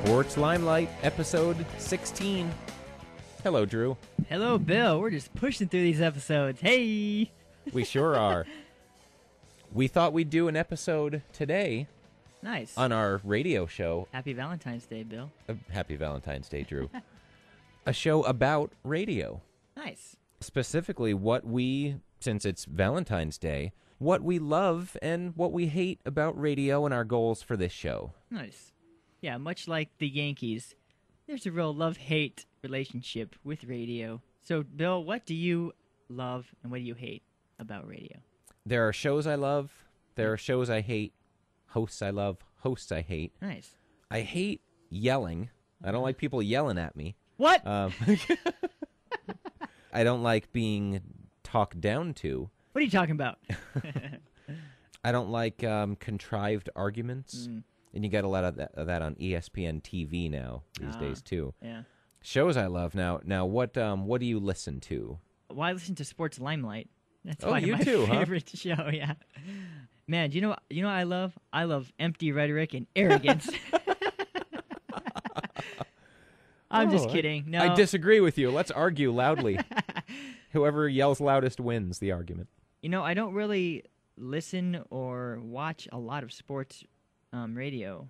Sports Limelight, episode 16. Hello, Drew. Hello, Bill. We're just pushing through these episodes. Hey! We sure are. We thought we'd do an episode today Nice. on our radio show. Happy Valentine's Day, Bill. Happy Valentine's Day, Drew. A show about radio. Nice. Specifically, what we, since it's Valentine's Day, what we love and what we hate about radio and our goals for this show. Nice. Yeah, much like the Yankees, there's a real love-hate relationship with radio. So, Bill, what do you love and what do you hate about radio? There are shows I love. There are shows I hate. Hosts I love. Hosts I hate. Nice. I hate yelling. I don't like people yelling at me. What? I don't like being talked down to. What are you talking about? I don't like contrived arguments. And you get a lot of that on ESPN TV now these days too. Yeah. Shows I love now. Now, what do you listen to? Well, I listen to Sports Limelight. That's Oh, you my too, huh? favorite show. Yeah. Man, do you know what I love? I love empty rhetoric and arrogance. I'm just kidding. No, I disagree with you. Let's argue loudly. Whoever yells loudest wins the argument. I don't really listen or watch a lot of sports radio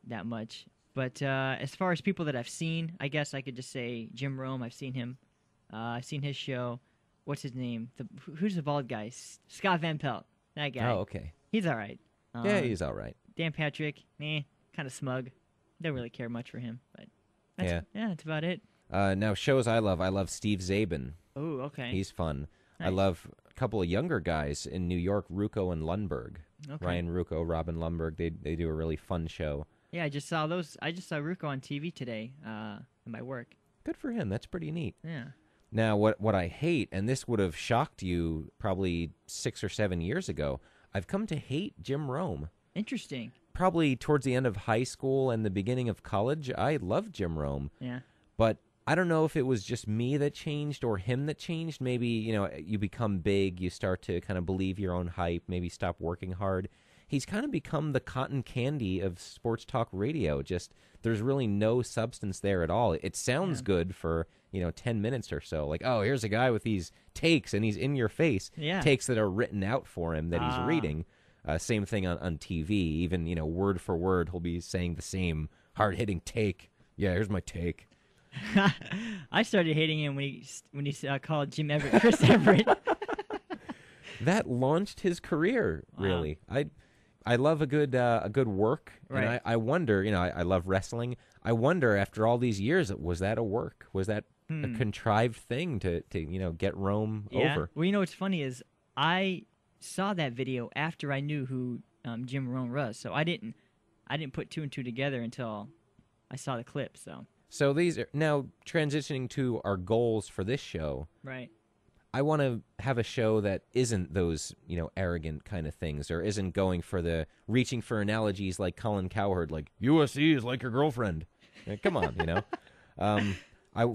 that much. But as far as people that I've seen, I guess I could just say Jim Rome. I've seen him. I've seen his show. What's his name? Who's the bald guy? Scott Van Pelt. That guy. Oh, okay. He's all right. Yeah, he's all right. Dan Patrick, kind of smug. Don't really care much for him. But that's about it. Now, shows I love Steve Zabin. Oh, okay. He's fun. Nice. I love a couple of younger guys in New York, Rucco and Lundberg. Okay. Ryan Rucco, Robin Lundberg. They do a really fun show. Yeah, I just saw those. I just saw Rucco on TV today in my work. Good for him. That's pretty neat. Yeah. Now, what I hate, and this would have shocked you probably 6 or 7 years ago, I've come to hate Jim Rome. Interesting. Probably towards the end of high school and the beginning of college, I loved Jim Rome. Yeah. But I don't know if it was just me that changed or him that changed. Maybe, you become big, you start to kind of believe your own hype, maybe stop working hard. He's kind of become the cotton candy of sports talk radio. Just there's really no substance there at all. It sounds good for, 10 minutes or so. Like, oh, here's a guy with these takes and he's in your face. Yeah. Takes that are written out for him that he's reading. Same thing on TV. Even, word for word, he'll be saying the same hard-hitting take. Yeah, here's my take. I started hating him when he called Jim Everett Chris Everett. That launched his career, really. Wow. I love a good work, Right. and I wonder, I love wrestling. I wonder, after all these years, was that a work? Was that a contrived thing to get Rome over? Well, what's funny is I saw that video after I knew who Jim Rome was, so I didn't put two and two together until I saw the clip. So these are now transitioning to our goals for this show. Right. I want to have a show that isn't those, arrogant kind of things, or isn't going for reaching for analogies like Colin Cowherd, like USC is like your girlfriend. Come on,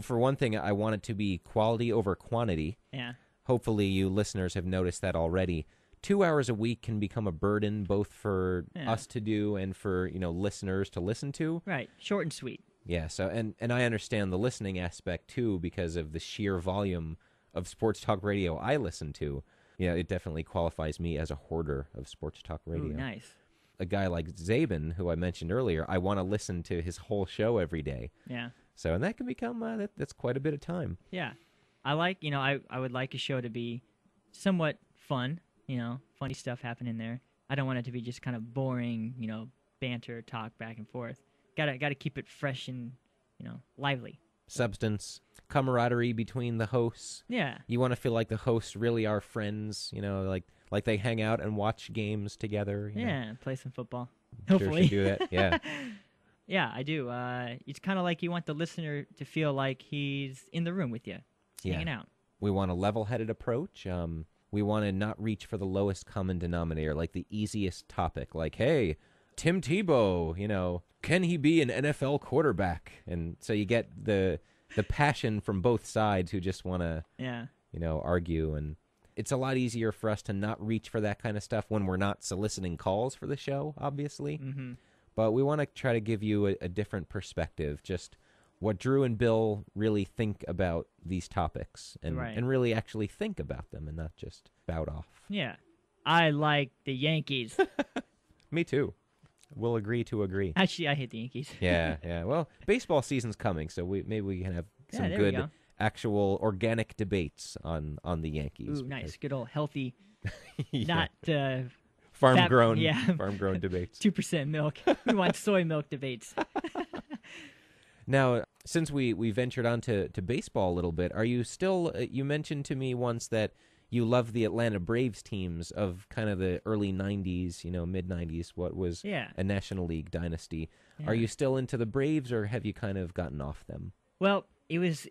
for one thing, I want it to be quality over quantity. Yeah. Hopefully you listeners have noticed that already. 2 hours a week can become a burden both for us to do and for, listeners to listen to. Right. Short and sweet. Yeah, so and I understand the listening aspect too because of the sheer volume of sports talk radio I listen to. It definitely qualifies me as a hoarder of sports talk radio. Ooh, nice. A guy like Zabin, who I mentioned earlier, I want to listen to his whole show every day. Yeah. So, and that can become, that's quite a bit of time. Yeah. I like, I would like a show to be somewhat fun, funny stuff happening there. I don't want it to be just kind of boring, banter, talk back and forth. Gotta keep it fresh and, lively. Substance, camaraderie between the hosts. Yeah. You want to feel like the hosts really are friends, like they hang out and watch games together. Yeah, play some football. Sure Hopefully. should do that, yeah. Yeah, I do. It's kind of like you want the listener to feel like he's in the room with you, hanging out. We want a level-headed approach. We want to not reach for the lowest common denominator, like the easiest topic, like, hey, Tim Tebow, can he be an NFL quarterback? And so you get the passion from both sides who just want to, argue. And it's a lot easier for us to not reach for that kind of stuff when we're not soliciting calls for the show, obviously. Mm-hmm. but we want to try to give you a different perspective, just what Drew and Bill really think about these topics, and really actually think about them and not just spout off. Yeah. I like the Yankees. Me too. We'll agree to agree. Actually, I hate the Yankees. Yeah. Well, baseball season's coming, so maybe we can have some good actual organic debates on the Yankees. Ooh, nice. Good old healthy, yeah. not farm-grown debates. 2% milk. We want soy milk debates. Now, since we ventured on to baseball a little bit, are you still, you mentioned to me once that you love the Atlanta Braves teams of kind of the early 90s, mid-90s, what was a National League dynasty. Yeah. Are you still into the Braves, or have you kind of gotten off them? Well, it was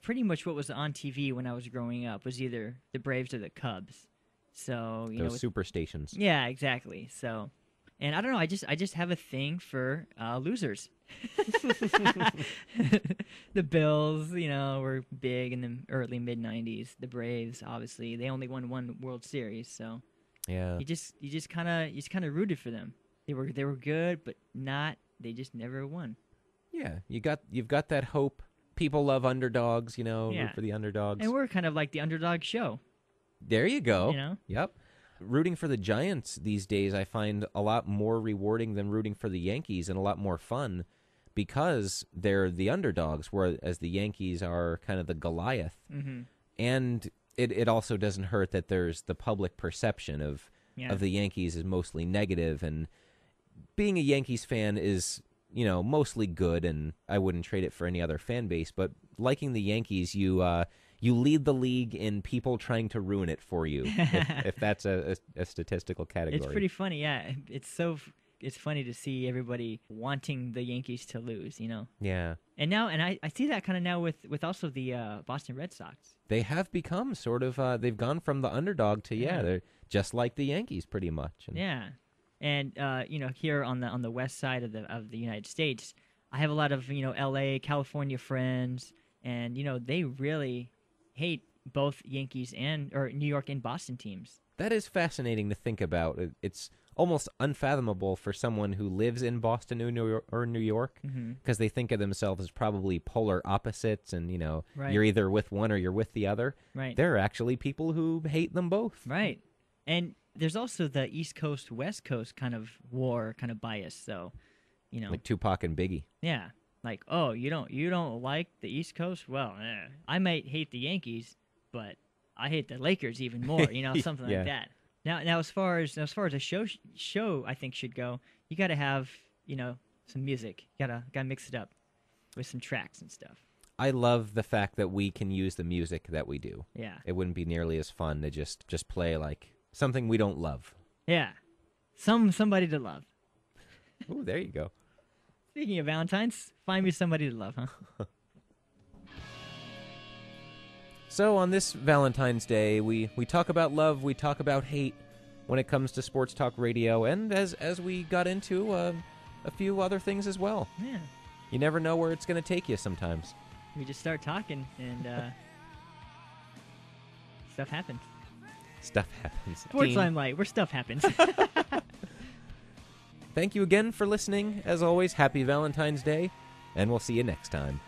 pretty much what was on TV when I was growing up was either the Braves or the Cubs. So those super stations. Yeah, exactly. So, and I don't know, I just have a thing for losers. The Bills, were big in the early mid '90s. The Braves, obviously, they only won one World Series, so yeah, you just kind of rooted for them. They were good, but they just never won. Yeah, you've got that hope. People love underdogs, root for the underdogs, and we're kind of like the underdog show. There you go. Yep. Rooting for the Giants these days, I find a lot more rewarding than rooting for the Yankees, and a lot more fun because they're the underdogs, whereas the Yankees are kind of the Goliath. Mm-hmm. And it also doesn't hurt that there's the public perception of the Yankees is mostly negative, and being a Yankees fan is, mostly good, and I wouldn't trade it for any other fan base. But liking the Yankees, you lead the league in people trying to ruin it for you, if that's a statistical category. It's pretty funny, yeah. It's funny to see everybody wanting the Yankees to lose, Yeah. And I see that kind of now with also the Boston Red Sox. They have become sort of, they've gone from the underdog to, they're just like the Yankees pretty much. Yeah. And, here on the west side of the United States, I have a lot of, L.A., California friends, and, they really hate both Yankees or New York and Boston teams. That is fascinating to think about. It's almost unfathomable for someone who lives in Boston or New York, because they think of themselves as probably polar opposites, and you're either with one or you're with the other. Right. There are actually people who hate them both. Right. And there's also the East Coast West Coast kind of war, kind of bias. So, like Tupac and Biggie. Yeah. Like, oh, you don't like the East Coast? Well, I might hate the Yankees, but I hate the Lakers even more. Something like that. Now, as far as a show I think should go, you got to have some music. You gotta mix it up with some tracks and stuff. I love the fact that we can use the music that we do. Yeah, it wouldn't be nearly as fun to just play like something we don't love. Yeah, somebody to love. Ooh, there you go. Speaking of Valentine's, find me somebody to love, huh? So on this Valentine's Day, we talk about love, we talk about hate when it comes to sports talk radio, and as we got into a few other things as well. Yeah. You never know where it's going to take you sometimes. We just start talking, and stuff happens. Stuff happens. Sports Limelight, where stuff happens. Thank you again for listening. As always, happy Valentine's Day, and we'll see you next time.